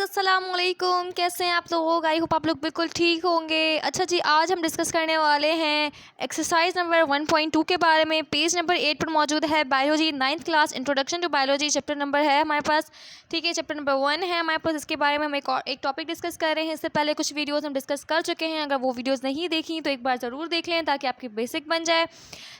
अस्सलाम वालेकुम। कैसे हैं आप लोग? आई होप आप लोग बिल्कुल ठीक होंगे। अच्छा जी, आज हम डिस्कस करने वाले हैं एक्सरसाइज नंबर 1.2 के बारे में। पेज नंबर 8 पर मौजूद है biology 9th class introduction to biology chapter number है हमारे पास। ठीक है, चैप्टर नंबर 1 है हमारे पास। इसके बारे में हम एक टॉपिक डिस्कस कर रहे हैं। इससे पहले कुछ वीडियोज़ हम डिस्कस कर चुके हैं। अगर वो वीडियोज़ नहीं देखी तो एक बार ज़रूर देख लें ताकि आपकी बेसिक बन जाए।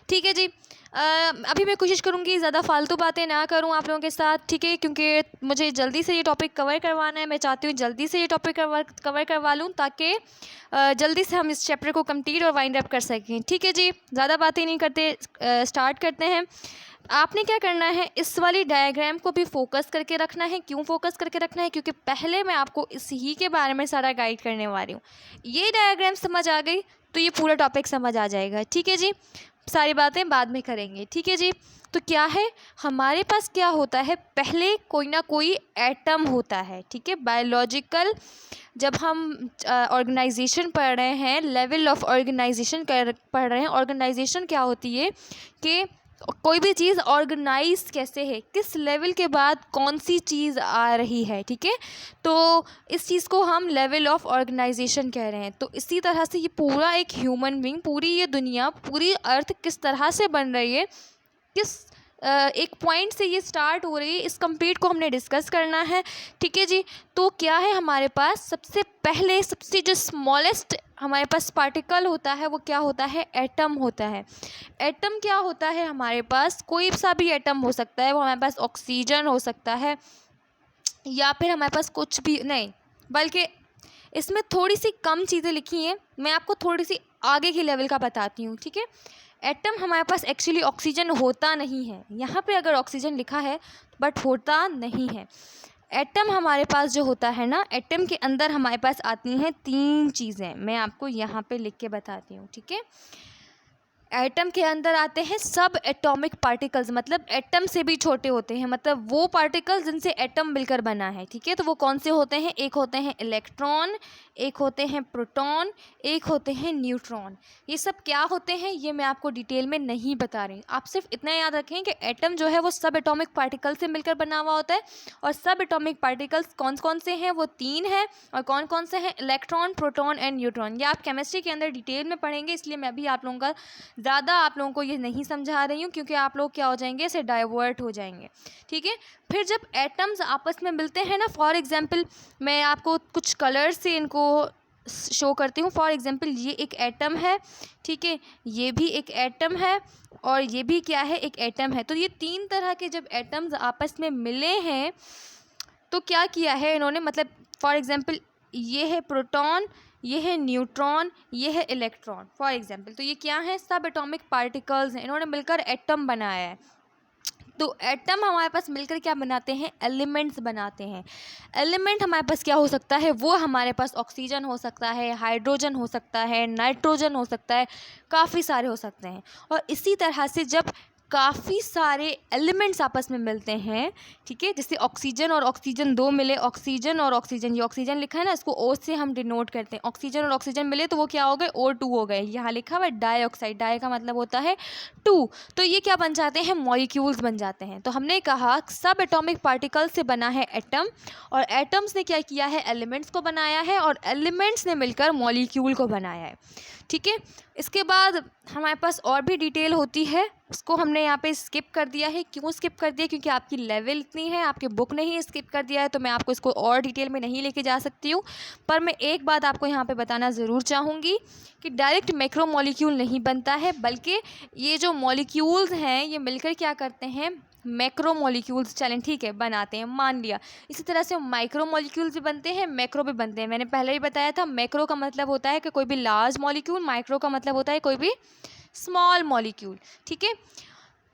ठीक है जी। अभी मैं कोशिश करूँगी ज़्यादा फालतू बातें ना करूँ आप लोगों के साथ, ठीक है, क्योंकि मुझे जल्दी से ये टॉपिक कवर करवाना है। मैं चाहती हूँ जल्दी से ये टॉपिक कवर करवा लूँ ताकि जल्दी से हम इस चैप्टर को कंप्लीट और वाइंड अप कर सकें। ठीक है जी, ज़्यादा बातें नहीं करते, स्टार्ट करते हैं। आपने क्या करना है, इस वाली डायग्राम को भी फोकस करके रखना है। क्यों फोकस करके रखना है? क्योंकि पहले मैं आपको इसी के बारे में सारा गाइड करने वाली हूँ। ये डायग्राम समझ आ गई तो ये पूरा टॉपिक समझ आ जाएगा। ठीक है जी, सारी बातें बाद में करेंगे। ठीक है जी। तो क्या है हमारे पास, क्या होता है, पहले कोई ना कोई एटम होता है। ठीक है, बायोलॉजिकल जब हम ऑर्गेनाइजेशन पढ़ रहे हैं, लेवल ऑफ ऑर्गेनाइजेशन पढ़ रहे हैं। ऑर्गेनाइजेशन क्या होती है कि कोई भी चीज़ ऑर्गेनाइज कैसे है, किस लेवल के बाद कौन सी चीज़ आ रही है। ठीक है, तो इस चीज़ को हम लेवल ऑफ ऑर्गेनाइजेशन कह रहे हैं। तो इसी तरह से ये पूरा एक ह्यूमन बीइंग, पूरी ये दुनिया, पूरी अर्थ किस तरह से बन रही है, किस एक पॉइंट से ये स्टार्ट हो रही है, इस कंप्लीट को हमने डिस्कस करना है। ठीक है जी। तो क्या है हमारे पास, सबसे पहले सबसे जो स्मॉलेस्ट हमारे पास पार्टिकल होता है वो क्या होता है, एटम होता है। एटम क्या होता है हमारे पास, कोई सा भी एटम हो सकता है। वो हमारे पास ऑक्सीजन हो सकता है या फिर हमारे पास कुछ भी नहीं, बल्कि इसमें थोड़ी सी कम चीज़ें लिखी हैं। मैं आपको थोड़ी सी आगे की लेवल का बताती हूँ। ठीक है, एटम हमारे पास एक्चुअली ऑक्सीजन होता नहीं है। यहाँ पे अगर ऑक्सीजन लिखा है बट होता नहीं है। एटम हमारे पास जो होता है ना, एटम के अंदर हमारे पास आती हैं 3 चीज़ें। मैं आपको यहाँ पे लिख के बताती हूँ। ठीक है, एटम के अंदर आते हैं सब एटॉमिक पार्टिकल्स, मतलब एटम से भी छोटे होते हैं, मतलब वो पार्टिकल्स जिनसे एटम मिलकर बना है। ठीक है, तो वो कौन से होते हैं, एक होते हैं इलेक्ट्रॉन, एक होते हैं प्रोटॉन, एक होते हैं न्यूट्रॉन। ये सब क्या होते हैं ये मैं आपको डिटेल में नहीं बता रही। आप सिर्फ इतना याद रखें कि एटम जो है वो सब एटॉमिक पार्टिकल से मिलकर बना हुआ होता है। और सब एटॉमिक पार्टिकल्स कौन कौन से हैं, वो 3 हैं। और कौन कौन से हैं, इलेक्ट्रॉन, प्रोटॉन एंड न्यूट्रॉन। ये आप केमिस्ट्री के अंदर डिटेल में पढ़ेंगे, इसलिए मैं अभी आप लोगों का ज़्यादा आप लोगों को ये नहीं समझा रही हूँ, क्योंकि आप लोग क्या हो जाएंगे, इसे डाइवर्ट हो जाएंगे। ठीक है, फिर जब एटम्स आपस में मिलते हैं ना, फॉर एग्जांपल मैं आपको कुछ कलर से इनको शो करती हूँ। फॉर एग्जांपल ये एक एटम है, ठीक है, ये भी एक एटम है और ये भी क्या है, एक एटम है। तो ये 3 तरह के जब एटम्स आपस में मिले हैं तो क्या किया है इन्होंने, मतलब फॉर एग्जांपल ये है प्रोटॉन, ये है न्यूट्रॉन, ये है इलेक्ट्रॉन, फॉर एग्जांपल। तो ये क्या है, सब एटॉमिक पार्टिकल्स हैं, इन्होंने मिलकर एटम बनाया है। तो एटम हमारे पास मिलकर क्या बनाते हैं, एलिमेंट्स बनाते हैं। एलिमेंट हमारे पास क्या हो सकता है, वो हमारे पास ऑक्सीजन हो सकता है, हाइड्रोजन हो सकता है, नाइट्रोजन हो सकता है, काफ़ी सारे हो सकते हैं। और इसी तरह से जब काफ़ी सारे एलिमेंट्स आपस में मिलते हैं, ठीक है, जैसे ऑक्सीजन और ऑक्सीजन 2 मिले, ऑक्सीजन और ऑक्सीजन, ये ऑक्सीजन लिखा है ना, इसको O से हम डिनोट करते हैं। ऑक्सीजन और ऑक्सीजन मिले तो वो क्या हो गए, O2 हो गए। यहाँ लिखा हुआ है डाइऑक्साइड, डाई का मतलब होता है 2। तो ये क्या बन जाते हैं, मॉलिक्यूल्स बन जाते हैं। तो हमने कहा सब एटॉमिक पार्टिकल से बना है एटम, और एटम्स ने क्या किया है, एलिमेंट्स को बनाया है, और एलिमेंट्स ने मिलकर मॉलिक्यूल को बनाया है। ठीक है, इसके बाद हमारे पास और भी डिटेल होती है, उसको हमने यहाँ पे स्किप कर दिया है। क्यों स्किप कर दिया, क्योंकि आपकी लेवल इतनी है, आपकी बुक ने ही स्किप कर दिया है, तो मैं आपको इसको और डिटेल में नहीं लेके जा सकती हूँ। पर मैं एक बात आपको यहाँ पे बताना ज़रूर चाहूँगी कि डायरेक्ट मैक्रो मॉलिक्यूल नहीं बनता है, बल्कि ये जो मॉलिक्यूल्स हैं ये मिलकर क्या करते हैं, मैक्रो मॉलिक्यूल्स, चलें ठीक है, बनाते हैं, मान लिया। इसी तरह से माइक्रो मॉलिक्यूल्स भी बनते हैं, मैक्रो भी बनते हैं। मैंने पहले ही बताया था, मैक्रो का मतलब होता है कि कोई भी लार्ज मॉलिक्यूल, माइक्रो का मतलब होता है कोई भी स्मॉल मॉलिक्यूल। ठीक है,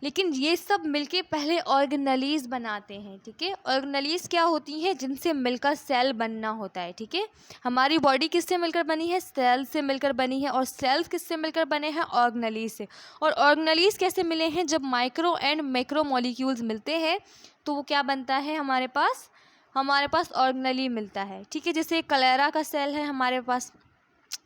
लेकिन ये सब मिलके पहले ऑर्गेनेलीज बनाते हैं। ठीक है, ऑर्गेनेलीज क्या होती हैं, जिनसे मिलकर सेल बनना होता है। ठीक है, हमारी बॉडी किससे मिलकर बनी है, सेल से मिलकर बनी है, और सेल्स किससे मिलकर बने हैं, ऑर्गेनेलीज से। और ऑर्गेनेलीज कैसे मिले हैं, जब माइक्रो एंड मैक्रो मॉलिक्यूल्स मिलते हैं तो वो क्या बनता है हमारे पास ऑर्गेनेली मिलता है। ठीक है, जैसे कलेरा का सेल है हमारे पास,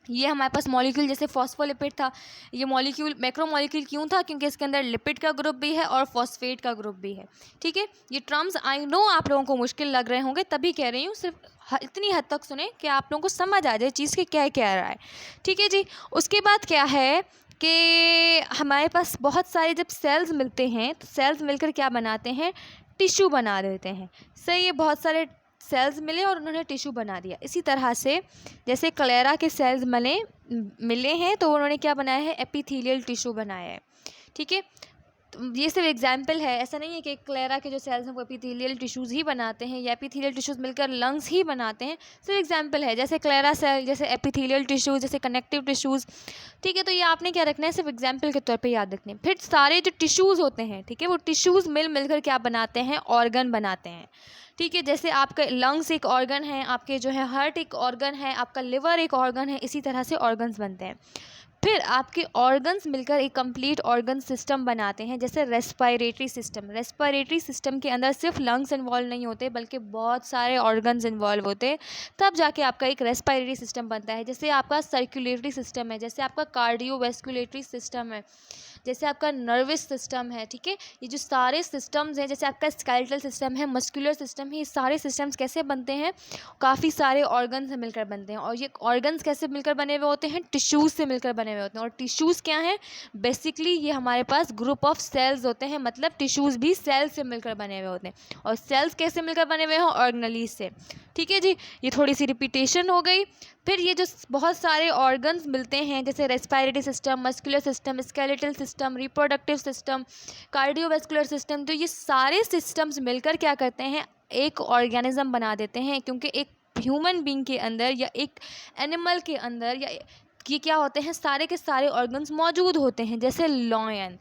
ये हमारे पास मॉलिक्यूल जैसे फॉस्फोलिपिड था, ये मॉलिक्यूल मैक्रो मॉलिक्यूल क्यों था, क्योंकि इसके अंदर लिपिड का ग्रुप भी है और फॉस्फेट का ग्रुप भी है। ठीक है, ये टर्म्स आई नो आप लोगों को मुश्किल लग रहे होंगे, तभी कह रही हूँ, सिर्फ इतनी हद तक सुने कि आप लोगों को समझ आ जाए चीज़ के क्या कह रहा है। ठीक है जी। उसके बाद क्या है कि हमारे पास बहुत सारे जब सेल्स मिलते हैं तो सेल्स मिलकर क्या बनाते हैं, टिश्यू बना देते हैं। सही है, बहुत सारे सेल्स मिले और उन्होंने टिश्यू बना दिया। इसी तरह से जैसे क्लेरा के सेल्स मिले हैं तो उन्होंने क्या बनाया है, एपिथेलियल टिश्यू बनाया है। ठीक है, तो ये सिर्फ एग्जाम्पल है, ऐसा नहीं है कि क्लेरा के जो सेल्स हैं वो एपिथेलियल टिश्यूज़ ही बनाते हैं या एपिथेलियल टिश्यूज़ मिलकर लंग्स ही बनाते हैं, सिर्फ एग्जाम्पल है। जैसे क्लेरा सेल, जैसे एपिथेलियल टिश्यूज़, जैसे कनेक्टिव टिश्यूज़। ठीक है, तो ये आपने क्या रखना है, सिर्फ एग्जाम्पल के तौर पे याद रखने। फिर सारे जो टिश्यूज़ होते हैं, ठीक है, वो टिश्यूज़ मिलकर क्या बनाते हैं, ऑर्गन बनाते हैं। ठीक है, जैसे आपका लंग्स एक ऑर्गन है, आपके जो है हार्ट एक ऑर्गन है, आपका लिवर एक ऑर्गन है, इसी तरह से ऑर्गन्स बनते हैं। फिर आपके ऑर्गन्स मिलकर एक कंप्लीट ऑर्गन सिस्टम बनाते हैं, जैसे रेस्पिरेटरी सिस्टम। रेस्पिरेटरी सिस्टम के अंदर सिर्फ लंग्स इन्वॉल्व नहीं होते बल्कि बहुत सारे ऑर्गन्स इन्वॉल्व होते हैं, तब जाके आपका एक रेस्पिरेटरी सिस्टम बनता है। जैसे आपका सर्कुलेटरी सिस्टम है, जैसे आपका कार्डियोवैस्कुलेटरी सिस्टम है, जैसे आपका नर्वस सिस्टम है। ठीक है, ये जो सारे सिस्टम्स हैं, जैसे आपका स्केलेटल सिस्टम है, मस्कुलर सिस्टम है, ये सारे सिस्टम्स कैसे बनते हैं, काफ़ी सारे ऑर्गन से मिलकर बनते हैं। और ये ऑर्गन्स कैसे मिलकर बने हुए होते हैं, टिश्यूज़ से मिलकर बने हुए होते हैं। और टिश्यूज़ क्या हैं, बेसिकली ये हमारे पास ग्रुप ऑफ सेल्स होते हैं, मतलब टिश्यूज़ भी सेल्स से मिलकर बने हुए होते हैं। और सेल्स कैसे मिलकर बने हुए हैं, ऑर्गेनेलीज से। ठीक है जी, ये थोड़ी सी रिपीटेशन हो गई। फिर ये जो बहुत सारे ऑर्गन्स मिलते हैं, जैसे respiratory system, muscular system, skeletal system, reproductive system, cardiovascular system, तो ये सारे सिस्टम्स मिलकर क्या करते हैं, एक ऑर्गेनिज्म बना देते हैं। क्योंकि एक ह्यूमन बीइंग के अंदर या एक एनिमल के अंदर या ये क्या होते हैं, सारे के सारे ऑर्गन्स मौजूद होते हैं, जैसे लॉयन।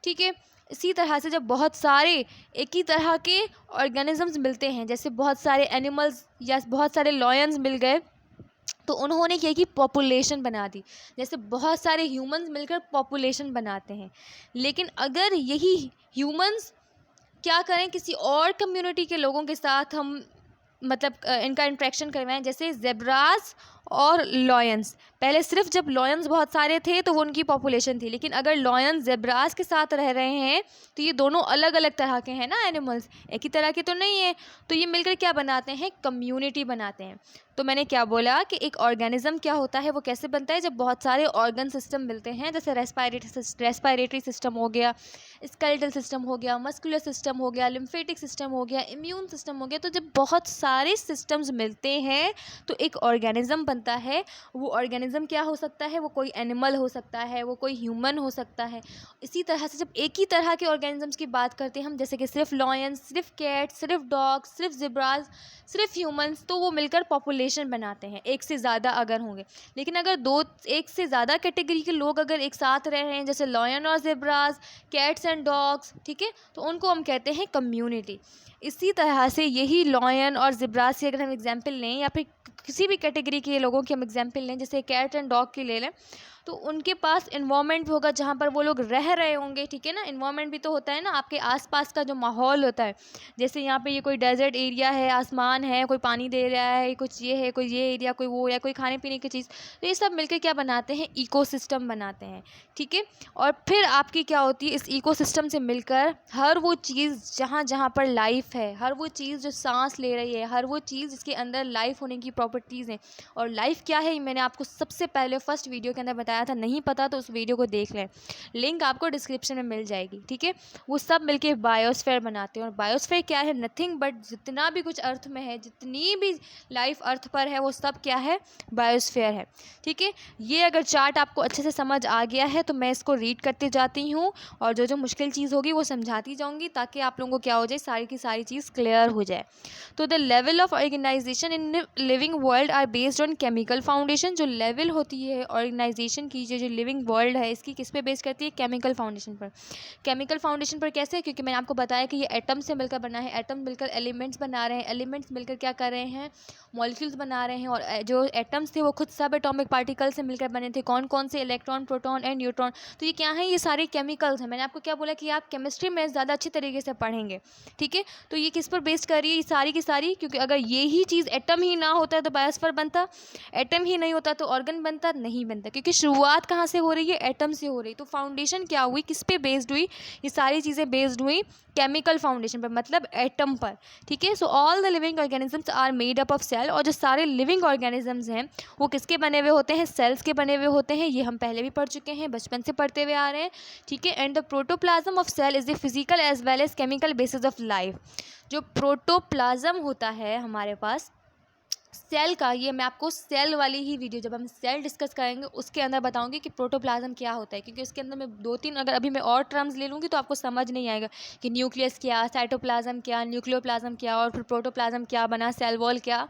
ठीक है, इसी तरह से जब बहुत सारे एक ही तरह के ऑर्गेनिजम्स मिलते हैं, जैसे बहुत सारे एनिमल्स या बहुत सारे लॉयंस मिल गए, तो उन्होंने क्या की, पॉपुलेशन बना दी। जैसे बहुत सारे ह्यूमंस मिलकर पॉपुलेशन बनाते हैं। लेकिन अगर यही ह्यूमंस क्या करें, किसी और कम्युनिटी के लोगों के साथ हम मतलब इनका इंट्रैक्शन करवाएं, जैसे जेब्रास और लॉयंस। पहले सिर्फ जब लॉयंस बहुत सारे थे तो वो उनकी पॉपुलेशन थी, लेकिन अगर लॉयंस जेब्रास के साथ रह रहे हैं तो ये दोनों अलग अलग तरह के हैं ना, एनिमल्स एक ही तरह के तो नहीं है। तो ये मिलकर क्या बनाते हैं, कम्युनिटी बनाते हैं। तो मैंने क्या बोला कि एक ऑर्गेनिज्म क्या होता है, वो कैसे बनता है, जब बहुत सारे ऑर्गन सिस्टम मिलते हैं, जैसे रेस्पिरेटरी सिस्टम हो गया, स्केलेटल सिस्टम हो गया, मस्कुलर सिस्टम हो गया, लिम्फेटिक सिस्टम हो गया, इम्यून सिस्टम हो गया। तो जब बहुत सारे सिस्टम्स मिलते हैं तो एक ऑर्गेनिज्म बनता है। वो ऑर्गेनिज्म क्या हो सकता है, वो कोई एनिमल हो सकता है, वो कोई ह्यूमन हो सकता है। इसी तरह से जब एक ही तरह के ऑर्गेनिजम्स की बात करते हैं हम, जैसे कि सिर्फ लॉयंस, सिर्फ कैट्स, सिर्फ डॉग्स, सिर्फ ज़ेब्रास, सिर्फ ह्यूमंस, तो वो मिलकर पॉपुलेशन बनाते हैं, एक से ज़्यादा अगर होंगे। लेकिन अगर एक से ज़्यादा कैटेगरी के लोग अगर एक साथ रह रहे हैं, जैसे लॉयन और ज़ेब्रास, कैट्स एंड डॉग्स, ठीक है, तो उनको हम कहते हैं कम्युनिटी। इसी तरह से यही लॉयन और ज़ेब्रास से अगर हम एग्जाम्पल लें, या फिर किसी भी कैटेगरी के लोगों की हम एग्जाम्पल लें, जैसे कैट एंड डॉग की ले लें, तो उनके पास इन्वायरमेंट भी होगा जहाँ पर वो लोग रह रहे होंगे। ठीक है ना, इन्वायरमेंट भी तो होता है ना, आपके आसपास का जो माहौल होता है। जैसे यहाँ पे ये कोई डेजर्ट एरिया है, आसमान है, कोई पानी दे रहा है, कुछ ये है, कोई ये एरिया, कोई वो, या कोई खाने पीने की चीज़, तो ये सब मिलकर क्या बनाते हैं, इकोसिस्टम बनाते हैं। ठीक है, और फिर आपकी क्या होती है, इस इकोसिस्टम से मिलकर हर वो चीज़ जहाँ जहाँ पर लाइफ है, हर वो चीज़ जो सांस ले रही है, हर वो चीज़ जिसके अंदर लाइफ होने की प्रॉपर्टीज़ हैं। और लाइफ क्या है, मैंने आपको सबसे पहले फर्स्ट वीडियो के अंदर बताया था, नहीं पता तो उस वीडियो को देख लें, लिंक आपको डिस्क्रिप्शन में मिल जाएगी। ठीक है, वो सब मिलके बायोस्फीयर बनाते हैं। और बायोस्फीयर क्या है, नथिंग बट जितना भी कुछ अर्थ में है, जितनी भी लाइफ अर्थ पर है, वो सब क्या है, बायोस्फीयर है। ठीक है, ये अगर चार्ट आपको अच्छे से समझ आ गया है तो मैं इसको रीड करते जाती हूँ और जो जो मुश्किल चीज़ होगी वो समझाती जाऊँगी, ताकि आप लोगों को क्या हो जाए, सारी की सारी चीज़ क्लियर हो जाए। तो the level of organization in living world are based on chemical foundation. जो लेवल होती है ऑर्गेनाइजेशन फाउंडेशन की जो लिविंग वर्ल्ड है इसकी किस पे बेस करती है, केमिकल फाउंडेशन पर। केमिकल फाउंडेशन पर कैसे, क्योंकि मैंने आपको बताया कि ये एटम से मिलकर बना है, एटम मिलकर एलिमेंट्स बना रहे हैं, एलिमेंट्स मिलकर क्या कर रहे हैं, मॉलिक्यूल्स बना रहे हैं, और जो एटम्स थे वो खुद सब एटॉमिक पार्टिकल से मिलकर बने थे। कौन कौन से, इलेक्ट्रॉन, प्रोटॉन एंड न्यूट्रॉन। तो ये क्या है, ये सारे केमिकल्स हैं। मैंने आपको क्या बोला कि आप केमिस्ट्री में ज़्यादा अच्छी तरीके से पढ़ेंगे, ठीक है। तो ये किस पर बेस्ड कर रही है, ये सारी की सारी, क्योंकि अगर ये ही चीज़ एटम ही ना होता तो बायोस्फीयर बनता, एटम ही नहीं होता तो ऑर्गन बनता, नहीं बनता, क्योंकि शुरुआत कहाँ से हो रही है, एटम से हो रही। तो फाउंडेशन क्या हुई, किस पे बेस्ड हुई, ये सारी चीज़ें बेस्ड हुई केमिकल फाउंडेशन पर, मतलब एटम पर, ठीक है। So all the living organisms are made up of cell, और जो सारे लिविंग ऑर्गेनिजम्स हैं वो किसके बने हुए होते हैं, सेल्स के बने हुए होते हैं। ये हम पहले भी पढ़ चुके हैं, बचपन से पढ़ते हुए आ रहे हैं, ठीक है। And the protoplasm of cell is the physical as well as chemical basis of life. जो प्रोटोप्लाज्म होता है हमारे पास सेल का, ये मैं आपको सेल वाली ही वीडियो जब हम सेल डिस्कस करेंगे उसके अंदर बताऊंगी कि प्रोटोप्लाज्म क्या होता है, क्योंकि उसके अंदर मैं 2-3 अगर अभी मैं और टर्म्स ले लूँगी तो आपको समझ नहीं आएगा कि न्यूक्लियस क्या, साइटोप्लाज्म क्या, न्यूक्लियोप्लाज्म क्या, और फिर प्रोटोप्लाज्म क्या बना, सेल वॉल क्या।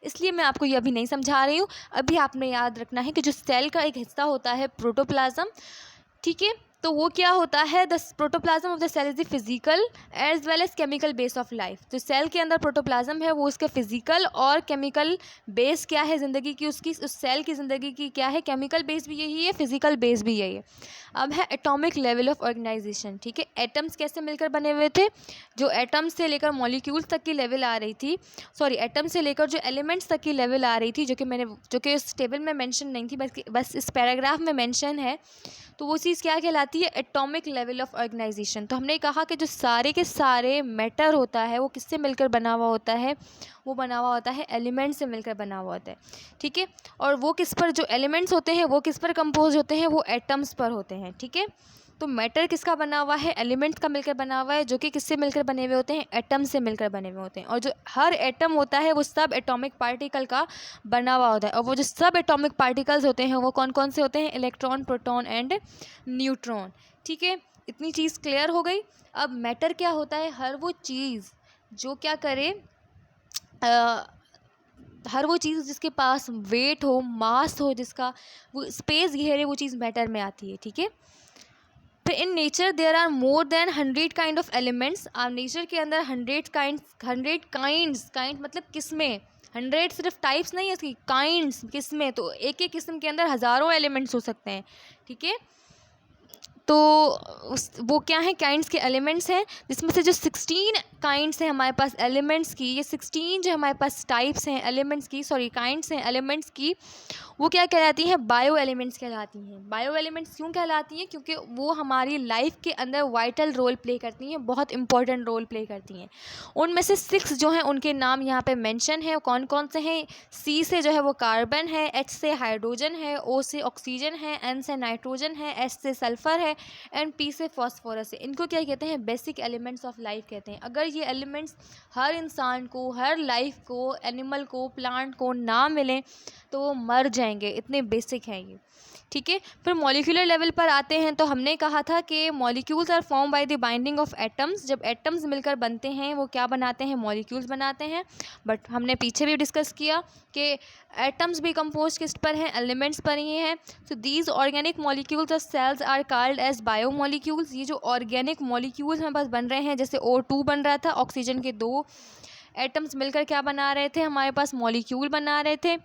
इसलिए मैं आपको ये अभी नहीं समझा रही हूँ। अभी आपने याद रखना है कि जो सेल का एक हिस्सा होता है प्रोटोप्लाज्म, ठीक है, तो वो क्या होता है, the protoplasm of the cell is the physical as well as chemical base of life. जो सेल के अंदर प्रोटोप्लाज्म है वो उसका फिजिकल और केमिकल बेस क्या है ज़िंदगी की, उसकी उस सेल की ज़िंदगी की क्या है, केमिकल बेस भी यही है, फिजिकल बेस भी यही है। अब है एटॉमिक लेवल ऑफ ऑर्गेनाइजेशन, ठीक है। एटम्स कैसे मिलकर बने हुए थे, जो एटम्स से लेकर मॉलिक्यूल्स तक की लेवल आ रही थी, सॉरी एटम से लेकर जो एलिमेंट्स तक की लेवल आ रही थी, जो कि इस टेबल में मेंशन नहीं थी, बस इस पैराग्राफ में मेंशन है, तो वो चीज़ क्या कहलाती है, एटॉमिक लेवल ऑफ ऑर्गेनाइजेशन। तो हमने कहा कि जो सारे के सारे मैटर होता है वो किससे मिलकर बना हुआ होता है, वो बना हुआ होता है एलिमेंट से मिलकर बना हुआ होता है, ठीक है। और वो किस पर, जो एलिमेंट्स होते हैं वो किस पर कंपोज होते हैं, वो एटम्स पर होते हैं, ठीक है। तो मैटर किसका बना हुआ है, एलिमेंट्स का मिलकर बना हुआ है, जो कि किससे मिलकर बने हुए होते हैं, एटम से मिलकर बने हुए होते हैं। और जो हर एटम होता है वो सब एटॉमिक पार्टिकल का बना हुआ होता है, और वो जो सब एटॉमिक पार्टिकल्स होते हैं वो कौन कौन से होते हैं, इलेक्ट्रॉन, प्रोटॉन एंड न्यूट्रॉन, ठीक है। इतनी चीज़ क्लियर हो गई। अब मैटर क्या होता है, हर वो चीज़ जो क्या करे, हर वो चीज़ जिसके पास वेट हो, मास हो, जिसका वो स्पेस घेरे, वो चीज़ मैटर में आती है, ठीक है। फिर in nature there are more than 100 kind of elements. आप नेचर के अंदर 100 काइंड मतलब किस्में, 100 सिर्फ टाइप्स नहीं है इसकी, काइंड्स किस्में, तो एक एक किस्म के अंदर हज़ारों एलिमेंट्स हो सकते हैं, ठीक है। तो वो क्या है, काइंड्स के एलिमेंट्स हैं, जिसमें से जो 16 काइंड्स हैं हमारे पास एलिमेंट्स की, ये 16 जो हमारे पास टाइप्स हैं एलिमेंट्स की, सॉरी काइंड्स हैं एलिमेंट्स की, वो क्या कहलाती हैं, बायो एलिमेंट्स कहलाती हैं। बायो एलिमेंट्स क्यों कहलाती हैं, क्योंकि वो हमारी लाइफ के अंदर वाइटल रोल प्ले करती हैं, बहुत इंपॉर्टेंट रोल प्ले करती हैं। उनमें से 6 जो हैं उनके नाम यहाँ पे मेंशन है, कौन कौन से हैं। सी से जो है वो कार्बन है, एच से हाइड्रोजन है, ओ से ऑक्सीजन है, एन से नाइट्रोजन है, एस से सल्फ़र है, एंड पी से फॉस्फोरस है। इनको क्या कहते हैं, बेसिक एलिमेंट्स ऑफ लाइफ कहते हैं। अगर ये एलिमेंट्स हर इंसान को, हर लाइफ को, एनिमल को, प्लांट को ना मिलें तो वो मर जाएंगे, इतने बेसिक हैं ये, ठीक है। फिर मॉलिक्यूलर लेवल पर आते हैं, तो हमने कहा था कि molecules are form by the binding of atoms. जब एटम्स मिलकर बनते हैं वो क्या बनाते हैं, मॉलिक्यूल्स बनाते हैं। बट हमने पीछे भी डिस्कस किया कि एटम्स भी कंपोज किस पर हैं, एलिमेंट्स पर ही हैं। तो दीज ऑर्गेनिक मॉलिक्यूल्स और cells are called as biomolecules. ये जो ऑर्गेनिक मॉलिक्यूल्स हमारे पास बन रहे हैं, जैसे O2 बन रहा था, ऑक्सीजन के 2 एटम्स मिलकर क्या बना रहे थे, हमारे पास मॉलिक्यूल बना रहे थे।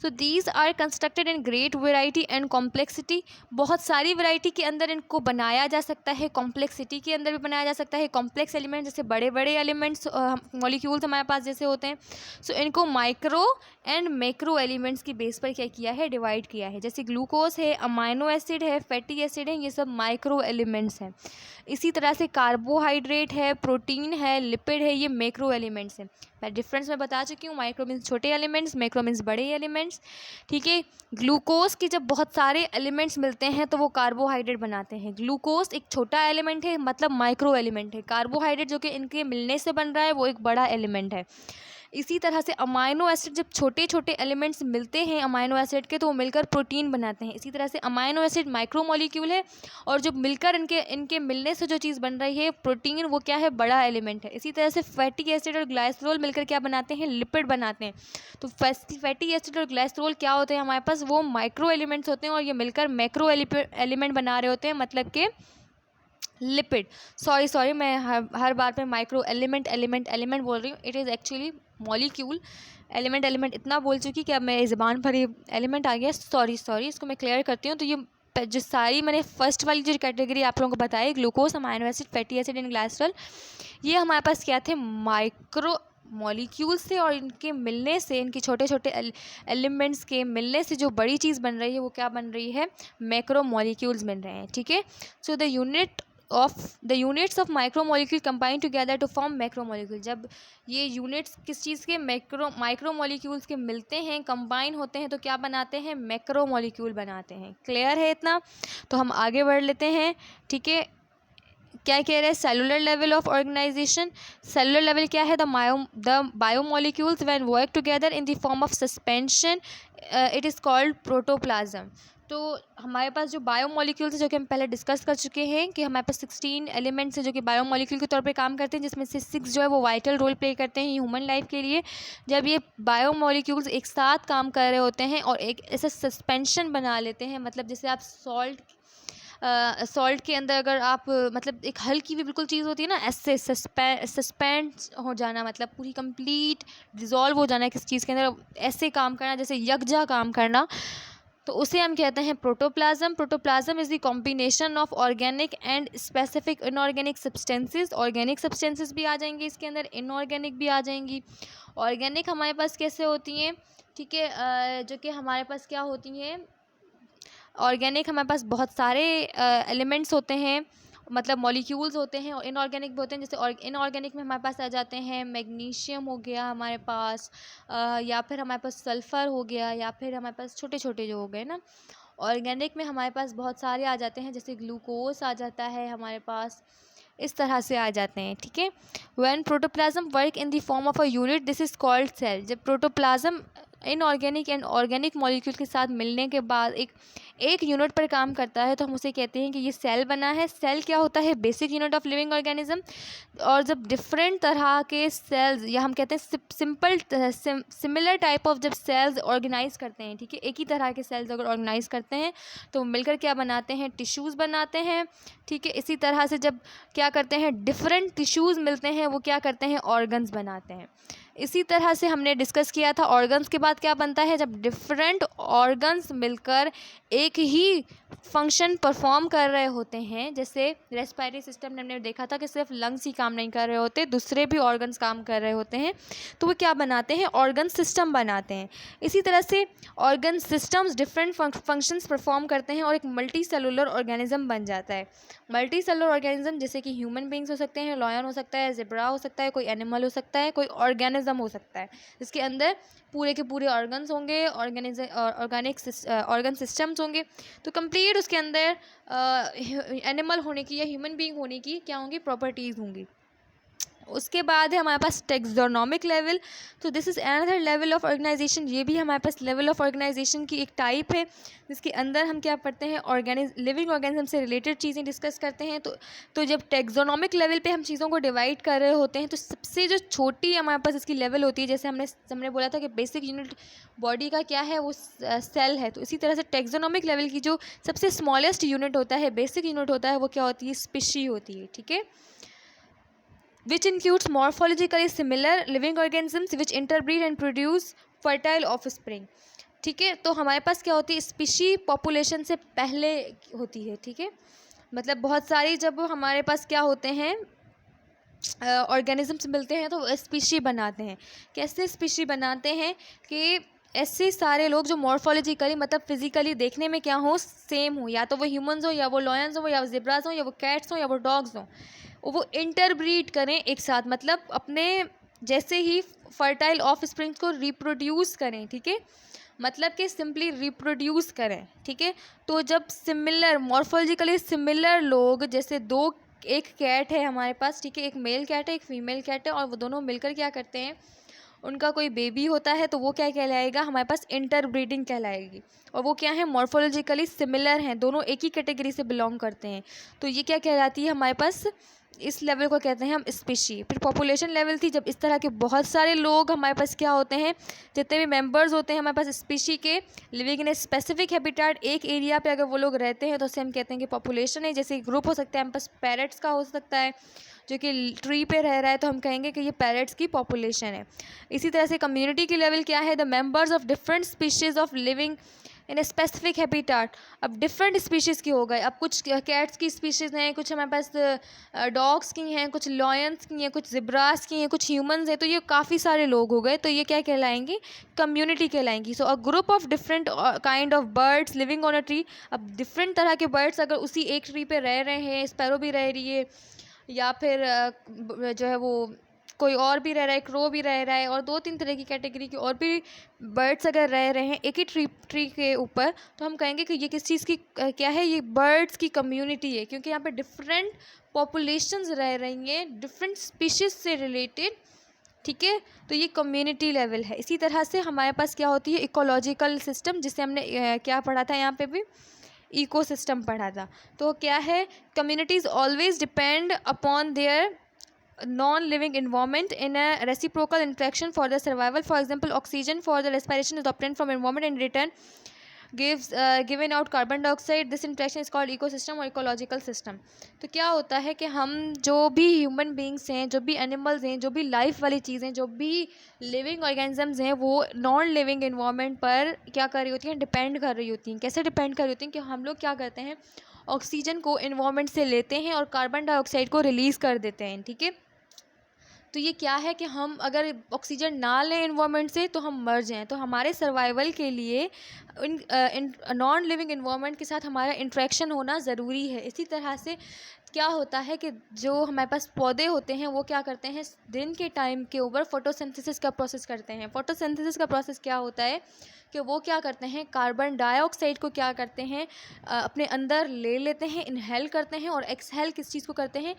So these are constructed in great variety and complexity. बहुत सारी वैरायटी के अंदर इनको बनाया जा सकता है, कॉम्प्लेक्सिटी के अंदर भी बनाया जा सकता है। कॉम्प्लेक्स एलिमेंट जैसे बड़े बड़े एलिमेंट्स मॉलिक्यूल्स हमारे पास जैसे होते हैं, सो इनको माइक्रो एंड मैक्रो एलिमेंट्स की बेस पर क्या किया है, डिवाइड किया है। जैसे ग्लूकोज है, अमाइनो एसिड है, फैटी एसिड है, ये सब माइक्रो एलिमेंट्स हैं। इसी तरह से कार्बोहाइड्रेट है, प्रोटीन है, लिपिड है, ये मैक्रो एलिमेंट्स हैं। मैं डिफरेंस में बता चुकी हूँ, माइक्रो मीन्स छोटे एलिमेंट्स, मैक्रो मीन्स बड़े एलिमेंट्स, ठीक है। ग्लूकोज के जब बहुत सारे एलिमेंट्स मिलते हैं तो वो कार्बोहाइड्रेट बनाते हैं। ग्लूकोज एक छोटा एलिमेंट है, मतलब माइक्रो एलिमेंट है। कार्बोहाइड्रेट जो कि इनके मिलने से बन रहा है वो एक बड़ा एलिमेंट है। इसी तरह से अमाइनो एसिड, जब छोटे छोटे एलिमेंट्स मिलते हैं अमाइनो एसिड के तो वो मिलकर प्रोटीन बनाते हैं। इसी तरह से अमाइनो एसिड माइक्रो मॉलिक्यूल है और जो मिलकर इनके मिलने से जो चीज़ बन रही है प्रोटीन, वो क्या है, बड़ा एलिमेंट है। इसी तरह से फैटी एसिड और ग्लाइसरोल मिलकर क्या बनाते हैं, लिपिड बनाते हैं। तो फैटी एसिड और ग्लाइसरोल क्या होते हैं हमारे पास, वो माइक्रो एलिमेंट्स होते हैं और ये मिलकर मैक्रो एलिमेंट बना रहे होते हैं, मतलब कि लिपिड। सॉरी मैं हर बार पे माइक्रो एलिमेंट बोल रही हूँ। It is actually molecule. Element इतना बोल चुकी कि अब मेरी ज़बान पर ये एलिमेंट आ गया। सॉरी इसको मैं क्लियर करती हूँ। तो ये जो सारी मैंने फर्स्ट वाली जो कैटेगरी आप लोगों को बताई, glucose, amino acid, fatty acid and glycerol, ये हमारे पास क्या थे, माइक्रो मॉलिक्यूल्स से, और इनके मिलने से, इनके छोटे छोटे एलिमेंट्स के मिलने से जो बड़ी चीज़ बन रही है वो क्या बन रही है, मैक्रो मॉलिक्यूल्स बन रहे हैं। ठीक है। So the units of micro molecule combine together to form macro molecule. जब ये यूनिट्स किस चीज़ के, माइक्रो मॉलिक्यूल्स के मिलते हैं, कंबाइन होते हैं, तो क्या बनाते हैं, मैक्रो मॉलिक्यूल बनाते हैं। क्लियर है इतना? तो हम आगे बढ़ लेते हैं। ठीक है। क्या कह रहे हैं, cellular level of organization. Cellular level क्या है, the biomolecules when work together in the form of suspension, it is called protoplasm. तो हमारे पास जो बायोमोलिक्यूल्स है, जो कि हम पहले डिस्कस कर चुके हैं कि हमारे पास 16 एलिमेंट्स हैं जो कि बायोमोलिक्यूल के तौर पे काम करते हैं, जिसमें से 6 जो है वो वाइटल रोल प्ले करते हैं ह्यूमन लाइफ के लिए। जब ये बायोमोलिक्यूल्स एक साथ काम कर रहे होते हैं और एक ऐसा सस्पेंशन बना लेते हैं, मतलब जैसे आप सॉल्ट के अंदर अगर आप मतलब एक हल्की भी बिल्कुल चीज़ होती है ना, ऐसे सस्पेंड हो जाना, मतलब पूरी कंप्लीट डिज़ोल्व हो जाना किस चीज़ के अंदर, ऐसे काम करना जैसे यकजा काम करना, तो उसे हम कहते हैं protoplasm. Protoplasm is the combination of organic and specific inorganic substances. Organic substances भी आ जाएंगी इसके अंदर, इनऑर्गेनिक भी आ जाएंगी। ऑर्गेनिक हमारे पास कैसे होती हैं, ठीक है, जो कि हमारे पास क्या होती हैं, ऑर्गेनिक हमारे पास बहुत सारे एलिमेंट्स होते हैं, मतलब मॉलिक्यूल्स होते हैं, और इनऑर्गेनिक भी होते हैं। जैसे इनऑर्गेनिक में हमारे पास आ जाते हैं मैग्नीशियम हो गया हमारे पास, या फिर हमारे पास सल्फ़र हो गया, या फिर हमारे पास छोटे छोटे जो हो गए ना। ऑर्गेनिक में हमारे पास बहुत सारे आ जाते हैं, जैसे ग्लूकोज आ जाता है हमारे पास, इस तरह से आ जाते हैं। ठीक है। When protoplasm work in the form of a unit, this is called cell. जब protoplasm inorganic and organic molecule के साथ मिलने के बाद एक यूनिट पर काम करता है, तो हम उसे कहते हैं कि ये सेल बना है। सेल क्या होता है, basic unit of living organism. और जब डिफरेंट तरह के सेल्स, या हम कहते हैं सिमिलर टाइप ऑफ, जब सेल्स ऑर्गेनाइज करते हैं, ठीक है, एक ही तरह के सेल्स अगर ऑर्गेनाइज करते हैं तो मिलकर क्या बनाते हैं, टिश्यूज़ बनाते हैं। ठीक है। इसी तरह से जब क्या करते हैं, डिफरेंट टिश्यूज़ मिलते हैं, वो क्या करते हैं, ऑर्गन्स बनाते हैं। इसी तरह से हमने डिस्कस किया था ऑर्गन्स के बाद क्या बनता है, जब डिफरेंट ऑर्गन्स मिलकर एक ही फंक्शन परफॉर्म कर रहे होते हैं। जैसे रेस्पिरेटरी सिस्टम में हमने देखा था कि सिर्फ लंग्स ही काम नहीं कर रहे होते, दूसरे भी ऑर्गन्स काम कर रहे होते हैं, तो वो क्या बनाते हैं, ऑर्गन सिस्टम बनाते हैं। इसी तरह से organ systems different functions perform करते हैं और एक मल्टी सेलुलर ऑर्गेनिज्म बन जाता है। मल्टी सेलुलर ऑर्गेनिज्म जैसे कि ह्यूमन बींग्स हो सकते हैं, लॉयन हो सकता है, ज़ेब्रा हो सकता है, कोई एनिमल हो सकता है, कोई ऑर्गेनिज्म हो सकता है, जिसके अंदर पूरे के पूरे ऑर्गन्स होंगे, ऑर्गन सिस्टम्स होंगे। तो कंप्लीट उसके अंदर एनिमल होने की या ह्यूमन बीइंग होने की क्या होंगी, प्रॉपर्टीज़ होंगी। उसके बाद है हमारे पास टेक्सोनोमिक लेवल। तो this is another level of organization. ये भी हमारे पास लेवल ऑफ ऑर्गेनाइजेशन की एक टाइप है, जिसके अंदर हम क्या पढ़ते हैं, लिविंग ऑर्गेनिज्म से रिलेटेड चीज़ें डिस्कस करते हैं। तो जब टेक्सोनोमिक लेवल पे हम चीज़ों को डिवाइड कर रहे होते हैं, तो सबसे जो छोटी हमारे पास इसकी लेवल होती है, जैसे हमने बोला था कि बेसिक यूनिट बॉडी का क्या है, वो सेल है। तो इसी तरह से टेक्सोनोमिक लेवल की जो सबसे स्मॉलेस्ट यूनिट होता है, बेसिक यूनिट होता है, वो क्या होती है, स्पीशी होती है। ठीक है। which includes morphologically similar living organisms which interbreed and produce fertile offspring। ठीक है। तो हमारे पास क्या होती है, स्पीशी पॉपुलेशन से पहले होती है। ठीक है। मतलब बहुत सारी जब हमारे पास क्या होते हैं, ऑर्गेनिजम्स मिलते हैं तो स्पीशी बनाते हैं। कैसे स्पीशी बनाते हैं कि ऐसे सारे लोग जो मॉर्फोलॉजिकली मतलब फिजिकली देखने में क्या हो, सेम हो, या तो वो ह्यूमंस हो, या वो लॉयंस हो, या वो ज़ेब्रास हो, या वो कैट्स हो, या वो डॉग्स हो, वो इंटरब्रीड करें एक साथ, मतलब अपने जैसे ही फर्टाइल ऑफ स्प्रिंग्स को रिप्रोड्यूस करें। ठीक है। मतलब कि सिंपली रिप्रोड्यूस करें। ठीक है। तो जब सिमिलर मॉर्फोलॉजिकली सिमिलर लोग, जैसे एक कैट है हमारे पास, ठीक है, एक मेल कैट है, एक फीमेल कैट है, और वो दोनों मिलकर क्या करते हैं, उनका कोई बेबी होता है तो वो क्या कहलाएगा, हमारे पास इंटरब्रीडिंग कहलाएगी। और वो क्या है, मॉर्फोलॉजिकली सिमिलर हैं, दोनों एक ही कैटेगरी से बिलोंग करते हैं। तो ये क्या कहलाती है हमारे पास, इस लेवल को कहते हैं हम स्पीशी। फिर पॉपुलेशन लेवल थी, जब इस तरह के बहुत सारे लोग हमारे पास क्या होते हैं, जितने भी मेंबर्स होते हैं हमारे पास स्पीशी के, living in a specific habitat, एक एरिया पे अगर वो लोग रहते हैं तो उसे हम कहते हैं कि पॉपुलेशन है। जैसे ग्रुप हो सकता है हमारे पास पैरट्स का हो सकता है जो कि ट्री पे रह रहा है, तो हम कहेंगे कि ये पैरट्स की पॉपुलेशन है। इसी तरह से कम्युनिटी की लेवल क्या है, the members of different species of living in a specific habitat. अब डिफरेंट स्पीशीज़ की हो गए, अब कुछ कैट्स की स्पीशीज़ हैं, कुछ हमारे पास डॉग्स की हैं, कुछ लॉयंस की हैं, कुछ जिब्रास की हैं, कुछ ह्यूमंस हैं, तो ये काफ़ी सारे लोग हो गए, तो ये क्या कहलाएंगे, कम्युनिटी कहलाएंगी। So a group of different kind of birds living on a tree. अब डिफरेंट तरह के बर्ड्स अगर उसी एक ट्री पे रह रहे हैं, स्पैरो भी रह रही है, या फिर जो है वो कोई और भी रह रहा है, क्रो भी रह रहा है, और 2-3 तरह की कैटेगरी के और भी बर्ड्स अगर रह रहे हैं एक ही ट्री के ऊपर, तो हम कहेंगे कि ये किस चीज़ की क्या है, ये बर्ड्स की कम्युनिटी है, क्योंकि यहाँ पे डिफरेंट पॉपुलेशंस रह रही हैं डिफरेंट स्पीशीज़ से रिलेटेड। ठीक है, तो ये कम्युनिटी लेवल है। इसी तरह से हमारे पास क्या होती है, इकोलॉजिकल सिस्टम, जिसे हमने क्या पढ़ा था यहाँ पे भी, इकोसिस्टम पढ़ा था। तो क्या है, communities always depend upon their non-living environment in a reciprocal interaction for the survival. For example, oxygen for the respiration is obtained from environment and in return gives given out carbon dioxide. This interaction is called ecosystem और ecological system. तो क्या होता है कि हम जो भी human beings हैं, जो भी एनिमल्स हैं, जो भी लाइफ वाली चीज़ें, जो भी लिविंग ऑर्गेनिजम्स हैं, वो नॉन लिविंग इन्वायरमेंट पर क्या कर रही होती हैं, डिपेंड कर रही होती हैं। कैसे डिपेंड कर रही होती हैं कि हम लोग क्या करते हैं, ऑक्सीजन को इन्वायरमेंट से लेते हैं और कार्बन डाइऑक्साइड को रिलीज़ कर देते हैं। ठीक है, तो ये क्या है कि हम अगर ऑक्सीजन ना लें इन्वायरमेंट से तो हम मर जाएं। तो हमारे सर्वाइवल के लिए नॉन लिविंग इन्वायरमेंट के साथ हमारा इंट्रैक्शन होना ज़रूरी है। इसी तरह से क्या होता है कि जो हमारे पास पौधे होते हैं वो क्या करते हैं, दिन के टाइम के ऊपर फोटोसिंथेसिस का प्रोसेस करते हैं। फोटोसिंथेसिस का प्रोसेस क्या होता है कि वो क्या करते हैं, कार्बन डाइऑक्साइड को क्या करते हैं, अपने अंदर ले लेते हैं, इनहेल करते हैं, और एक्सहेल किस चीज़ को करते हैं,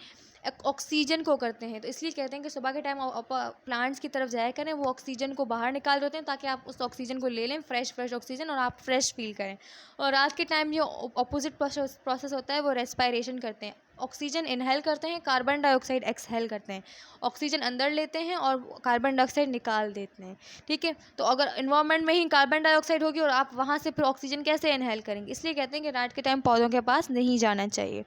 ऑक्सीजन को करते हैं। तो इसलिए कहते हैं कि सुबह के टाइम आप प्लांट्स की तरफ जाया करें, वो ऑक्सीजन को बाहर निकाल देते हैं ताकि आप उस ऑक्सीजन को ले लें, फ्रेश ऑक्सीजन, और आप फ्रेश फील करें। और रात के टाइम जो अपोजिट प्रोसेस होता है वो रेस्पायरेशन करते हैं, ऑक्सीजन इनहेल करते हैं, कार्बन डाइऑक्साइड एक्सहेल करते हैं, ऑक्सीजन अंदर लेते हैं और कार्बन डाइऑक्साइड निकाल देते हैं। ठीक है, तो अगर इन्वायरमेंट में ही कार्बन डाइऑक्साइड होगी और आप वहाँ से फिर ऑक्सीजन कैसे इनहेल करेंगे, इसलिए कहते हैं कि रात के टाइम पौधों के पास नहीं जाना चाहिए।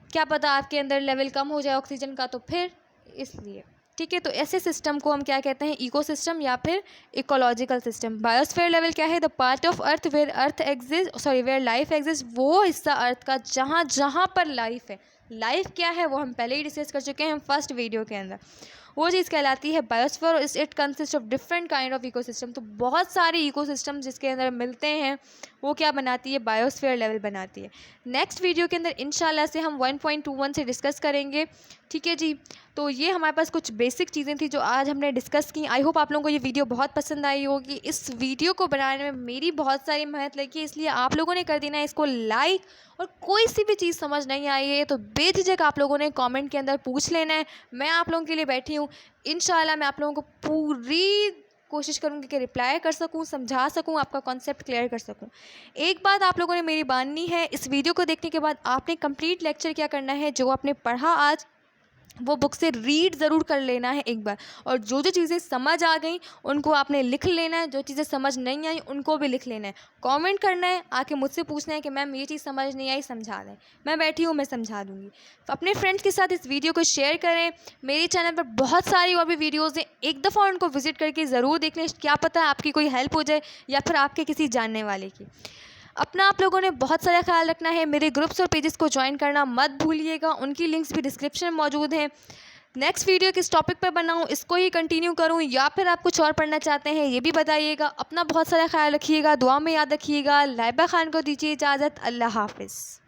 क्या पता आपके अंदर लेवल कम हो जाए ऑक्सीजन का, तो फिर इसलिए। ठीक है, तो ऐसे सिस्टम को हम क्या कहते हैं, इकोसिस्टम या फिर इकोलॉजिकल सिस्टम। बायोस्फीयर लेवल क्या है, the part of earth where life exist, वो हिस्सा अर्थ का जहाँ जहाँ पर लाइफ है। लाइफ क्या है वो हम पहले ही डिस्कस कर चुके हैं हम फर्स्ट वीडियो के अंदर। वो चीज़ कहलाती है बायोस्फीयर, और it consist of different kind of ecosystem. तो बहुत सारे इकोसिस्टम जिसके अंदर मिलते हैं वो क्या बनाती है, बायोस्फीयर लेवल बनाती है। नेक्स्ट वीडियो के अंदर इंशाल्लाह से हम 1.21 से डिस्कस करेंगे। ठीक है जी, तो ये हमारे पास कुछ बेसिक चीज़ें थी जो आज हमने डिस्कस की। आई होप आप लोगों को ये वीडियो बहुत पसंद आई होगी। इस वीडियो को बनाने में मेरी बहुत सारी मेहनत लगी, इसलिए आप लोगों ने कर देना है इसको लाइक। और कोई सी भी चीज़ समझ नहीं आई है तो बेझिझक आप लोगों ने कमेंट के अंदर पूछ लेना है, मैं आप लोगों के लिए बैठी हूँ। इंशाल्लाह मैं आप लोगों को पूरी कोशिश करूँगी कि रिप्लाई कर सकूँ, समझा सकूँ, आपका कॉन्सेप्ट क्लियर कर सकूँ। एक बात आप लोगों ने मेरी माननी है, इस वीडियो को देखने के बाद आपने कंप्लीट लेक्चर क्या करना है, जो आपने पढ़ा आज वो बुक से रीड ज़रूर कर लेना है एक बार, और जो जो चीज़ें समझ आ गई उनको आपने लिख लेना है, जो चीज़ें समझ नहीं आई उनको भी लिख लेना है। कमेंट करना है, आके मुझसे पूछना है कि मैम ये चीज़ समझ नहीं आई, समझा दें। मैं बैठी हूँ, मैं समझा दूँगी। तो अपने फ्रेंड्स के साथ इस वीडियो को शेयर करें। मेरे चैनल पर बहुत सारी और भी वीडियोज़ हैं, एक दफ़ा उनको विज़िट करके ज़रूर देख लें, क्या पता आपकी कोई हेल्प हो जाए या फिर आपके किसी जानने वाले की। अपना आप लोगों ने बहुत सारा ख्याल रखना है। मेरे ग्रुप्स और पेजेस को ज्वाइन करना मत भूलिएगा, उनकी लिंक्स भी डिस्क्रिप्शन में मौजूद हैं। नेक्स्ट वीडियो किस टॉपिक पर बनाऊं, इसको ही कंटिन्यू करूं या फिर आप कुछ और पढ़ना चाहते हैं ये भी बताइएगा। अपना बहुत सारा ख्याल रखिएगा, दुआ में याद रखिएगा। लाइबा खान को दीजिए इजाज़त। अल्लाह हाफिज़।